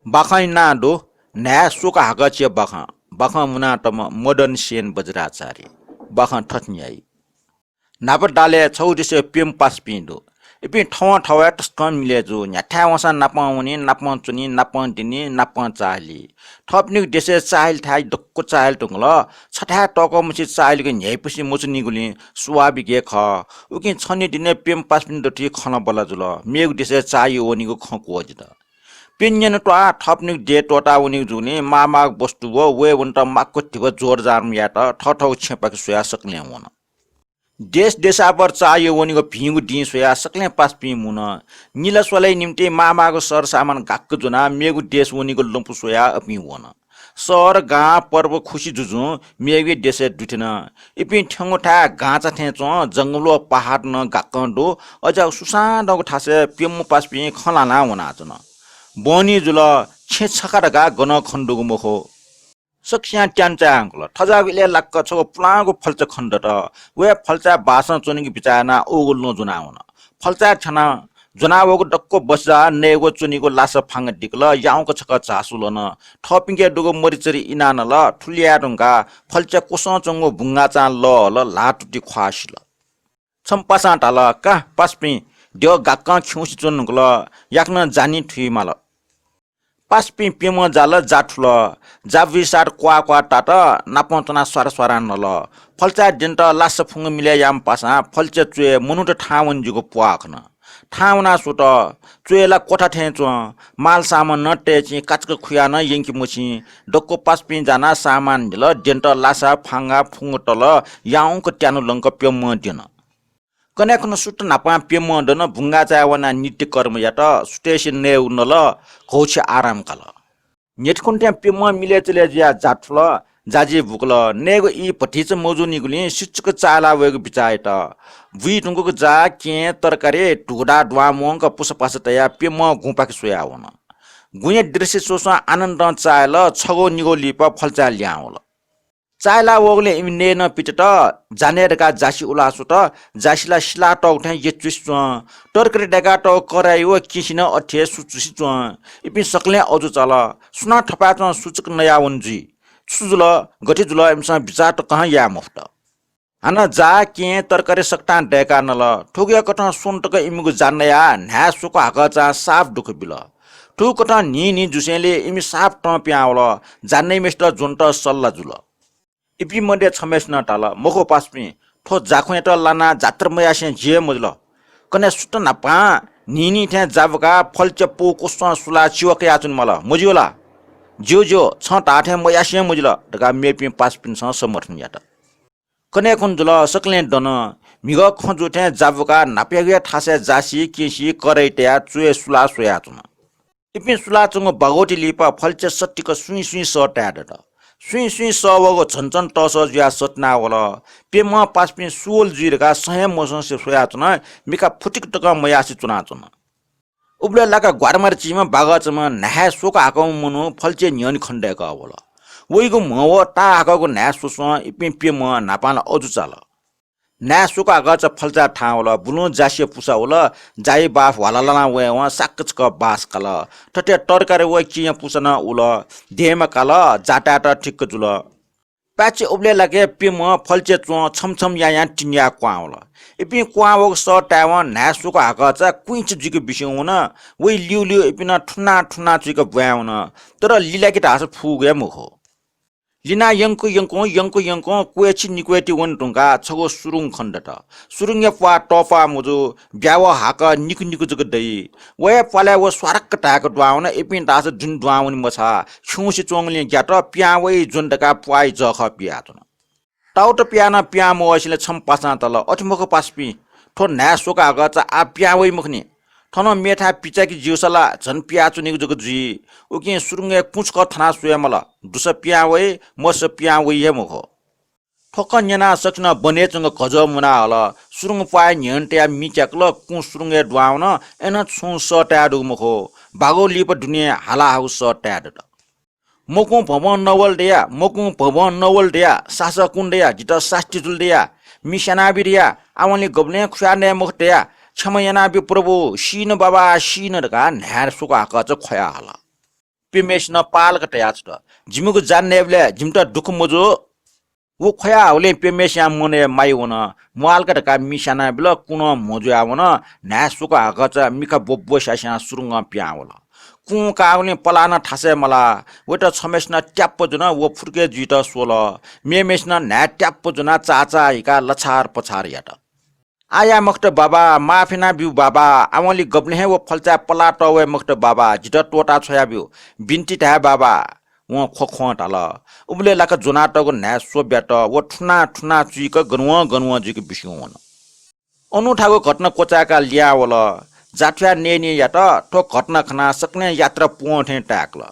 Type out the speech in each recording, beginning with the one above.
Bakai na do na suka haga che baka muna tama Madan Sen Bajracharya baka thatnyai napa dale chaudise pim pas pindo ipi thawa taskan mile jo nya thawasa napauni napachuni napantini napachali thopnik dese chahil thai dokko chahil tungla छठा टको मुछि चाइल के न्यायपछि मुचनि गुली सुवाबि के ख उकि छनि दिने पेम pass pin दति खना बला जुल मेगु देसे चाइ ओनिको खको जित पिन्यन टवा थपनिक दे टोटा उनि जुनि मामाग वस्तु वो वे उन्ट माक्को तिब जोर जारम या त ठठौ छेपक सुया सक्ले हुन देश देशापर चाइ ओनिको भिगु दि सुया सक्ले पास पि मुन निला सोलै निम्ति मामाको सर सामान गाक्क जुना मेगु देश ओनिको लम्पु सुया अपि हुन सर गाँ पर्व खुशी जुजु मेगे देशे दुथिन इपि ठंगोठा गाँचा थेचो जंगलो पहाड न गाकंडो अझ सुसान्दको ठासे पेम पास पि खलाना हुना जन बनी जुल छे छकाडगा गन खण्डुगु मुखो सक्स्या ट्यान्चा अंकल ठजागले लक्क छ प्लागो फल्च खण्ड त वे फल्चा भाषण चुनिगि बिचाना ओगुल न जुना हुन फल्चा छना जनावको डक्को बस्जा नेगो चुनिको लास फाङ दिक्ल याउको छक चासुल न थपिङके डुगो मरिचरी इनान ल ठुलिया ढुङ्गा फल्चा कोसो चंगो भुङ्गा चा ल लाटुटी ख्वासिल छम्पासा टाल का पासपि देव गाक्क खिउसी चुनगल याक्न जानी ठुइमाल पासपि पेम जाल जाठुल जाविसार क्वा टाट नापचना स्वारा नल फल्चा डेन्ट लास फुङ मिले याम पासा फल्चे चुए मनुट ठावन जुगो पुआखन ठाउना सुट चुएला कोठा ठेचो माल सामान नटेची काचक खुया न यंकी मुछि डक्को पासपि जाना सामान दिल डेन्ट लासा फांगा फुङटल याउको ट्यानु लंक पेम दिन कनेकन सुट नापा पेम दन भुंगा चावना नित्य कर्म यात स्टेशन ने उनल घौछ आराम कल नेटकुन्ट्या पेम मिले चले जिया जाठुल जाजी भुकल नेगो ई पठिच मौजुनी गुली सिचक चाला वेगो बिचाय त भुइ टुंगको जा के तरकारी ढुडा ढुवा मोंग पुसपास तया पेम गुपाक सोया हुन गुये दृश्य सोस आनन्द चायल छगो निगो लिप फल्चा ल्याउल चायला वगले इमने न पिटट जानेरका जासी उलासु त जासीला सिला टौठे यचुस तरकारी डेगा टौ कराइयो किसिन अठे सुचुसी इपि सकले अजु चल सुना ठपा सूचक नया वनजी सुजुल गठी जुल इमसा बिचार त कहाँ या मुफ्त हाना जा के तरकारी सक्टा डेका नल ठोगिया कठा सुनटक इमुगु जान्नया न्या सुको हाका साफ दुख बिल ठु कठा नि जुसेले इमि साफ ट प्याउल जान्नै मेस्ट जुन्ट सल्ला जुल इपि मडे छमेस न टाल मखो पासपि ठो जाखुए त लाना जात्र मयासे जे मजल कने सुट न पा नि थे जाबका फलचे पो कोस सुला चिवके आचुन मल मजियोला जो छ टाठे मयासे मजल दगा मेपि पासपिन स समर्थन यात कने कुन जुल सकले दन मिग खजुथे जाबका नापेगे ठासे जासी केसी करैट्या चुए सुला सोया चुन इपि सुला चंग बगोटी लिपा फलचे सट्टिक सुई सट्याड त सुई सवगो छनछन टस ज्या सटना होला पेम पासपिन सुल जिरका सहे मसन से सोया चुन मिका फुटिक टक मयासी चुना चुन उब्ले लाका ग्वारमार चिमा बागचमा नहा सोका हाकौ मुनु फलचे न्यन खण्डेका होला वइगो मव ता हाकको न्या सोस इपि पेम नापाला अजु चाल न्या सोका गच फलचा ठा होला बुनु जासिय पुसा होला जाई बाफ वालाला वे व साकचक बास कल टटे तरकारी व किया पुसना उल देमा कल जाटाटा ठिक जुल पाचे उब्ले लागे पेम फलचे छमछम या टिन्या क्वा होला इपि क्वा व स टावन न्या सोका हाकच कुइच जिको बिस्यौ न वइ लिउ इपिना ठुना चिक ब्याउन तर लीलाकी ढास फुगे मुखो लिना यंको क्वेछि निक्वेटी वन टुंगा छगो सुरुङ खण्डट सुरुङे पा टपा मुजु ब्याव हाक निकु जग दई वे पाले व स्वारक टाक द्वाउन एपिन दास जुन द्वाउन मछा छुसी चोङले ग्याट प्यावै जुन्दका पाइ जख पियातन टाउट प्याना प्याम वसिले छम पासा तल अठमको पासपि ठो न्या सोका गचा आ प्यावै मुखनी थन मेठा पिचाकी जिउसला झन पिया चुनेको जग जी उकि सुरुङे पुचक थना सुयमल दुस प्यावै मस प्यावै हे मुखो ठोक न्याना सक्न बनेचंग गज मुना हल सुरुङ पाए न्यन्ट्या मिच्याकल कु सुरुङे द्वाउन एन छु सट्याडु मुखो बागो लिप दुनिया हाला हाउ सट्याड मकु भवन नवल दिया सास कुण्डया जित साष्टि जुलदिया मिसना बिरिया आवले गब्ले खुयाने मुखतया क्षमयना बि प्रभु शीन बाबा शीन दका न्यार सुका कच खया हला पेमेश न पाल कट याच जिमुको जान्नेबले जिमटा दुख मजो वो खया होले पेमेश या मने माइ वन मुआल कट का मिसाना बिल कुन मजो आवन नासुको आगच मिका बोब्बो सासा सुरुङ प्यावला कु काउने पलाना ठासे मला वेट छमेस्न ट्याप्प जुन वो फुर्के जित सोल मेमेस्न ना ट्याप्प जुन चाचा हिका लछार पछार याट आया मक्त बाबा माफिना बिउ बाबा आवली गब्ने वो फल्चा पलाट वे मक्त बाबा जित टोटा छया बिउ बिन्ती ता बाबा वो खोखो टाल उबले लाक जोनाटको ना सो ब्याट वो ठुना ठुना चुइक गनुवा जिक बिस्यौन अनुठाको घटना कोचाका ल्यावल जाठ्या नेनी याट ठो घटना खना सक्ने यात्रा पोठे टाक्ल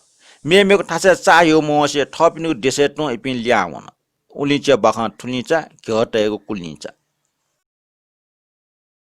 मेमेको ठासे चाह्यो मोसे थपिनु देशे टो इपिन ल्यावन उलिन्छ बखा ठुलिन्छ घटएको कुलिन्छ